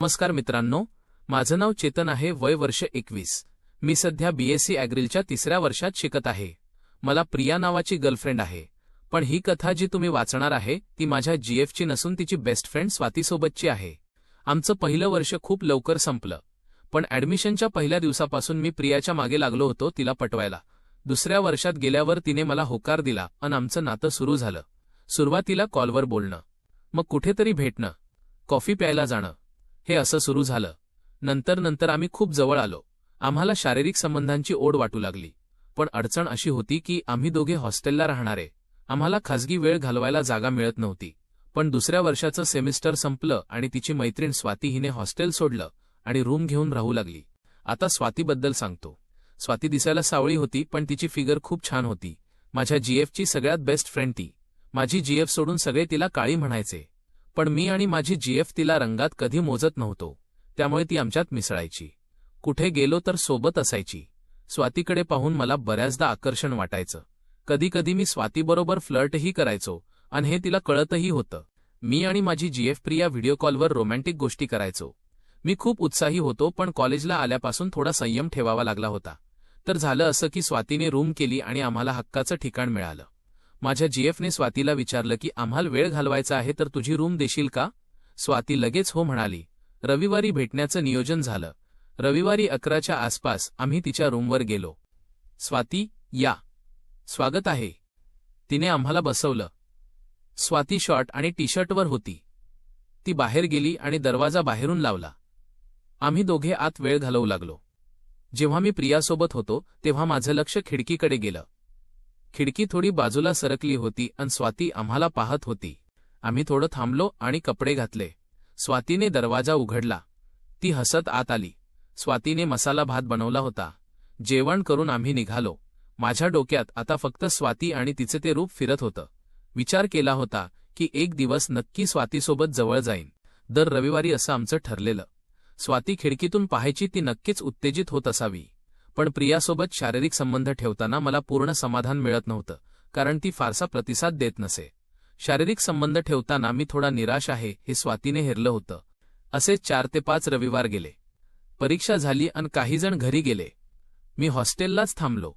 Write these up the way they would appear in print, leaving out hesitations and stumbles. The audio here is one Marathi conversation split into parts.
नमस्कार मित्रांनो, माझं नाव चेतन आहे. वय वर्ष 21. मी सध्या BSc ॲग्रीलच्या 3ऱ्या वर्षात शिकत आहे. मला प्रिया नावाची गर्लफ्रेंड आहे. पण ही कथा जी तुम्ही वाचणार आहे ती माझ्या GFची नसून तिची बेस्ट फ्रेंड स्वातीसोबतची आहे. आमचं पहिलं वर्ष खूप लवकर संपलं, पण ॲडमिशनच्या पहिल्या दिवसापासून मी प्रियाच्या मागे लागलो होतो तिला पटवायला. दुसऱ्या वर्षात गेल्यावर तिने मला होकार दिला आणि आमचं नातं सुरू झालं. सुरुवातीला कॉलवर बोलणं, मग कुठेतरी भेटणं, कॉफी प्यायला जाणं, हे असं सुरू झालं. नंतर आम्ही खूप जवळ आलो. आम्हाला शारीरिक संबंधांची ओढ वाटू लागली. पण अडचण अशी होती की आम्ही दोघे हॉस्टेलला राहणारे. आम्हाला खाजगी वेळ घालवायला जागा मिळत नव्हती. पण दुसऱ्या वर्षाचं सेमिस्टर संपलं आणि तिची मैत्रीण स्वाती हिने हॉस्टेल सोडलं आणि रूम घेऊन राहू लागली. आता स्वातीबद्दल सांगतो. स्वाती दिसायला सावळी होती, पण तिची फिगर खूप छान होती. माझ्या GFची सगळ्यात बेस्ट फ्रेंड ती. माझी GF सोडून सगळे तिला काळी म्हणायचे, पण मी आणि माझी GF तिला रंगात कधी मोजत नव्हतो. त्यामुळे ती आमच्यात मिसळायची. कुठे गेलो तर सोबत असायची. स्वातीकडे पाहून मला बऱ्याचदा आकर्षण वाटायचं. कधीकधी मी स्वातीबरोबर फ्लर्टही करायचो आणि हे तिला कळतही होतं. मी आणि माझी GF प्रिया व्हिडिओ कॉलवर रोमॅन्टिक गोष्टी करायचो. मी खूप उत्साही होतो, पण कॉलेजला आल्यापासून थोडा संयम ठेवावा लागला होता. तर झालं असं की स्वातीने रूम केली आणि आम्हाला हक्काचं ठिकाण मिळालं. माझ्या GFने स्वातीला विचारलं की आम्हाला वेळ घालवायचा आहे तर तुझी रूम देशील का? स्वाती लगेच हो म्हणाली. रविवारी भेटण्याचं नियोजन झालं. रविवारी 11च्या आसपास आम्ही तिच्या रूमवर गेलो. स्वाती, या. स्वागत आहे. तिने आम्हाला बसवलं. स्वाती शॉर्ट आणि टी-शर्टवर होती. ती बाहेर गेली आणि दरवाजा बाहेरून लावला. आम्ही दोघे आत वेळ घालवू लागलो. जेव्हा मी प्रियासोबत होतो तेव्हा माझं लक्ष खिडकीकडे गेलं. खिडकी थोडी बाजूला सरकली होती आणि स्वाती आम्हाला पाहत होती. आम्ही थोडं थांबलो आणि कपडे घातले. स्वातीने दरवाजा उघडला. ती हसत आत आली. स्वातीने मसाला भात बनवला होता. जेवण करून आम्ही निघालो. माझ्या डोक्यात आता फक्त स्वाती आणि तिचे ते रूप फिरत होतं. विचार केला होता की एक दिवस नक्की स्वातीसोबत जवळ जाईन. दर रविवारी असं आमचं ठरलेलं. स्वाती खिडकीतून पाहायची, ती नक्कीच उत्तेजित होत असावी. पण प्रियासोबत शारीरिक संबंध ठेवताना मला पूर्ण समाधान मिळत नव्हतं, कारण ती फारसा प्रतिसाद देत नसे. शारीरिक संबंध ठेवताना मी थोडा निराश आहे हे स्वातीने हेरलं होतं. असेच 4 ते 5 रविवार गेले. परीक्षा झाली आणि काही जण घरी गेले. मी हॉस्टेललाच थांबलो.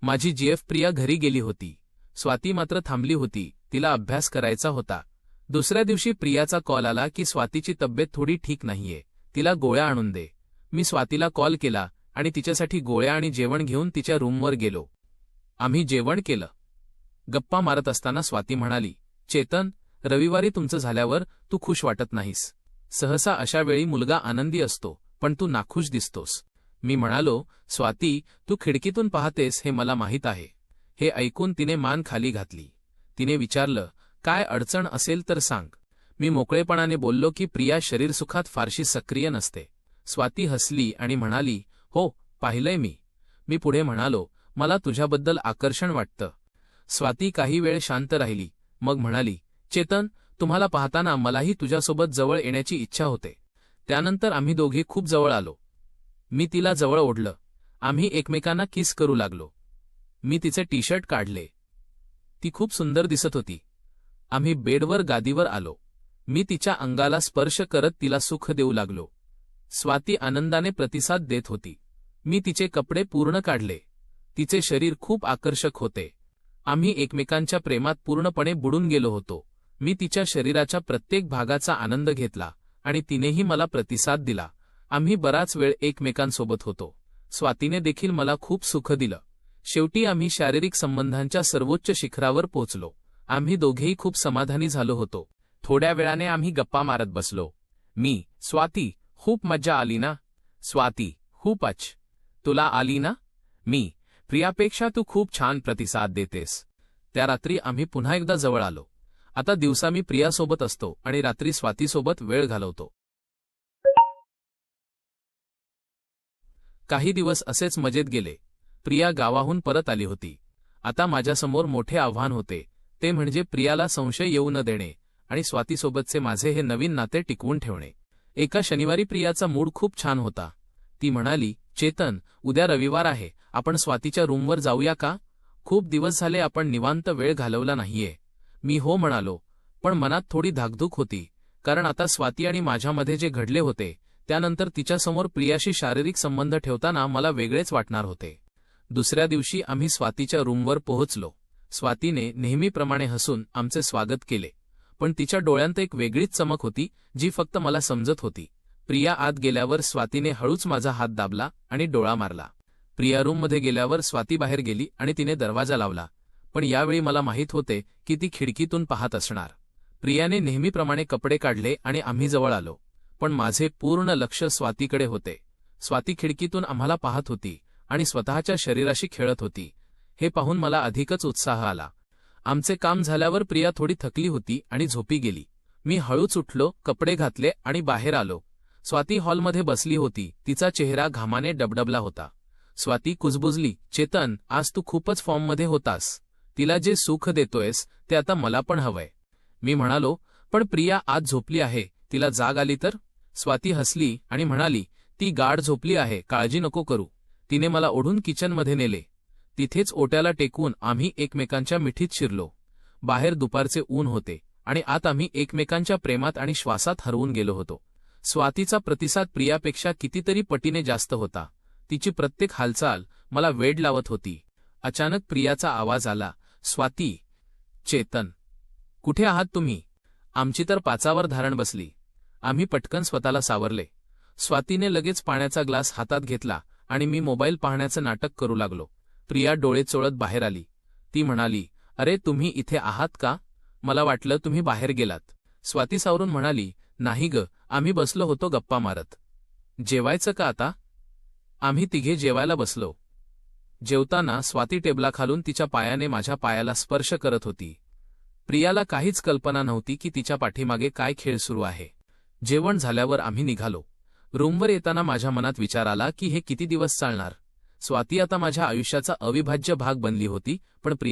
माझी GF प्रिया घरी गेली होती. स्वाती मात्र थांबली होती. तिला अभ्यास करायचा होता. दुसऱ्या दिवशी प्रियाचा कॉल आला की स्वातीची तब्येत थोडी ठीक नाहीये, तिला गोळ्या आणून दे. मी स्वातीला कॉल केला आणि तिच्यासाठी गोळ्या आणि जेवण घेऊन तिच्या रूमवर गेलो. आम्ही जेवण केलं. गप्पा मारत असताना स्वाती म्हणाली, चेतन, रविवारी तुमचं झाल्यावर तू खुश वाटत नाहीस. सहसा अशा वेळी मुलगा आनंदी असतो, पण तू नाखुश दिसतोस. मी म्हणालो, स्वाती, तू खिडकीतून पाहतेस हे मला माहीत आहे. हे ऐकून तिने मान खाली घातली. तिने विचारलं, काय अडचण असेल तर सांग. मी मोकळेपणाने बोललो की प्रिया शरीरसुखात फारशी सक्रिय नसते. स्वाती हसली आणि म्हणाली, हो, पाहिलंय मी. मी पुढे म्हणालो, मला तुझ्याबद्दल आकर्षण वाटतं. स्वाती काही वेळ शांत राहिली, मग म्हणाली, चेतन, तुम्हाला पाहताना मलाही तुझ्यासोबत जवळ येण्याची इच्छा होते. त्यानंतर आम्ही दोघे खूप जवळ आलो. मी तिला जवळ ओढलं. आम्ही एकमेकांना किस करू लागलो. मी तिचे टी-शर्ट काढले. ती खूप सुंदर दिसत होती. आम्ही बेडवर गादीवर आलो. मी तिच्या अंगाला स्पर्श करत तिला सुख देऊ लागलो. स्वाती आनंदाने प्रतिसाद देत होती. मी तिचे कपडे पूर्ण काढले. तिचे शरीर खूप आकर्षक होते. आम्ही एकमेकांच्या प्रेमात पूर्णपणे बुडून गेलो होतो. मी तिच्या शरीराच्या प्रत्येक भागाचा आनंद घेतला आणि तिनेही मला प्रतिसाद दिला. आम्ही बराच वेळ एकमेकांसोबत होतो. स्वातीने देखील मला खूप सुख दिलं. शेवटी आम्ही शारीरिक संबंधांच्या सर्वोच्च शिखरावर पोहोचलो. आम्ही दोघेही खूप समाधानी झालो होतो. थोड्या वेळाने आम्ही गप्पा मारत बसलो. मी, स्वाती, खूप मज्जा आली ना? स्वाती, खूपच. तुला आली ना? मी, प्रियापेक्षा तू खूप छान प्रतिसाद देतेस. त्या रात्री आम्ही पुन्हा एकदा जवळ आलो. आता दिवसा मी प्रियासोबत असतो आणि रात्री स्वातीसोबत वेळ घालवतो. काही दिवस असेच मजेत गेले. प्रिया गावाहून परत आली होती. आता माझ्यासमोर मोठे आव्हान होते, ते म्हणजे प्रियाला संशय येऊ न देणे आणि स्वातीसोबतचे माझे हे नवीन नाते टिकवून ठेवणे. एका शनिवारी प्रियाचा मूड खूप छान होता. ती म्हणाली, चेतन, उद्या रविवार आहे, आपण स्वातीच्या रूमवर जाऊया का? खूप दिवस झाले आपण निवांत वेळ घालवला नाहीये. मी हो म्हणालो, पण मनात थोडी धाकधूक होती, कारण आता स्वाती आणि माझ्यामध्ये जे घडले होते त्यानंतर तिच्यासमोर प्रियाशी शारीरिक संबंध ठेवताना मला वेगळेच वाटणार होते. दुसऱ्या दिवशी आम्ही स्वातीच्या रूमवर पोहोचलो. स्वातीने नेहमीप्रमाणे हसून आमचे स्वागत केले, पण तिच्या डोळ्यांत एक वेगळीच चमक होती जी फक्त मला समजत होती. प्रिया आत गेल्यावर स्वातीने हळूच माझा हात दाबला आणि डोळा मारला. प्रिया रूममध्ये गेल्यावर स्वाती बाहेर गेली आणि तिने दरवाजा लावला, पण यावेळी मला माहीत होते की ती खिडकीतून पाहत असणार. प्रियाने नेहमीप्रमाणे कपडे काढले आणि आम्ही जवळ आलो, पण माझे पूर्ण लक्ष स्वातीकडे होते. स्वाती खिडकीतून आम्हाला पाहत होती आणि स्वतःच्या शरीराशी खेळत होती. हे पाहून मला अधिकच उत्साह आला. आमचे काम झाल्यावर प्रिया थोडी थकली होती आणि झोपी गेली. मी हळूच उठलो, कपडे घातले आणि बाहेर आलो. स्वाती हॉलमध्ये बसली होती. तिचा चेहरा घामाने डबडबला होता. स्वाती कुजबुजली, चेतन, आज तू खूपच फॉर्ममध्ये होतास. तिला जे सुख देतोयस ते आता मला पण हवंय. मी म्हणालो, पण प्रिया आज झोपली आहे, तिला जाग आली तर? स्वाती हसली आणि म्हणाली, ती गाढ झोपली आहे, काळजी नको करू. तिने मला ओढून किचनमध्ये नेले. तिथेच ओट्याला टेकून आम्ही एकमेकांच्या मिठीत शिरलो. बाहेर दुपारचे ऊन होते आणि आत आम्ही एकमेकांच्या प्रेमात आणि श्वासात हरवून गेलो होतो. स्वातीचा प्रतिसाद प्रियापेक्षा कितीतरी पटीने जास्त होता. तिची प्रत्येक हालचाल मला वेड लावत होती. अचानक प्रियाचा आवाज आला, स्वाती, चेतन, कुठे आहात तुम्ही? आमची तर पाचावर धारण बसली. आम्ही पटकन स्वतःला सावरले. स्वातीने लगेच पाण्याचा ग्लास हातात घेतला आणि मी मोबाईल पाहण्याचं नाटक करू लागलो. प्रिया डोळे चोळत बाहेर आली. ती म्हणाली, अरे तुम्ही इथे आहात का? मला वाटलं तुम्ही बाहेर गेलात. स्वाती सावरून म्हणाली, नाही ग, आम्ही बसलो होतो गप्पा मारत. जेवायचं का आता? आम्ही तिघे जेवायला बसलो. जेवताना स्वाती टेबलाखालून तिच्या पायाने माझ्या पायाला स्पर्श करत होती. प्रियाला काहीच कल्पना नव्हती की तिच्या पाठीमागे काय खेळ सुरू आहे. जेवण झाल्यावर आम्ही निघालो. रूमवर येताना माझ्या मनात विचार आला की हे किती दिवस चालणार. स्वाती आता माझ्या आयुष्याचा अविभाज्य भाग बनली होती, पण प्रिया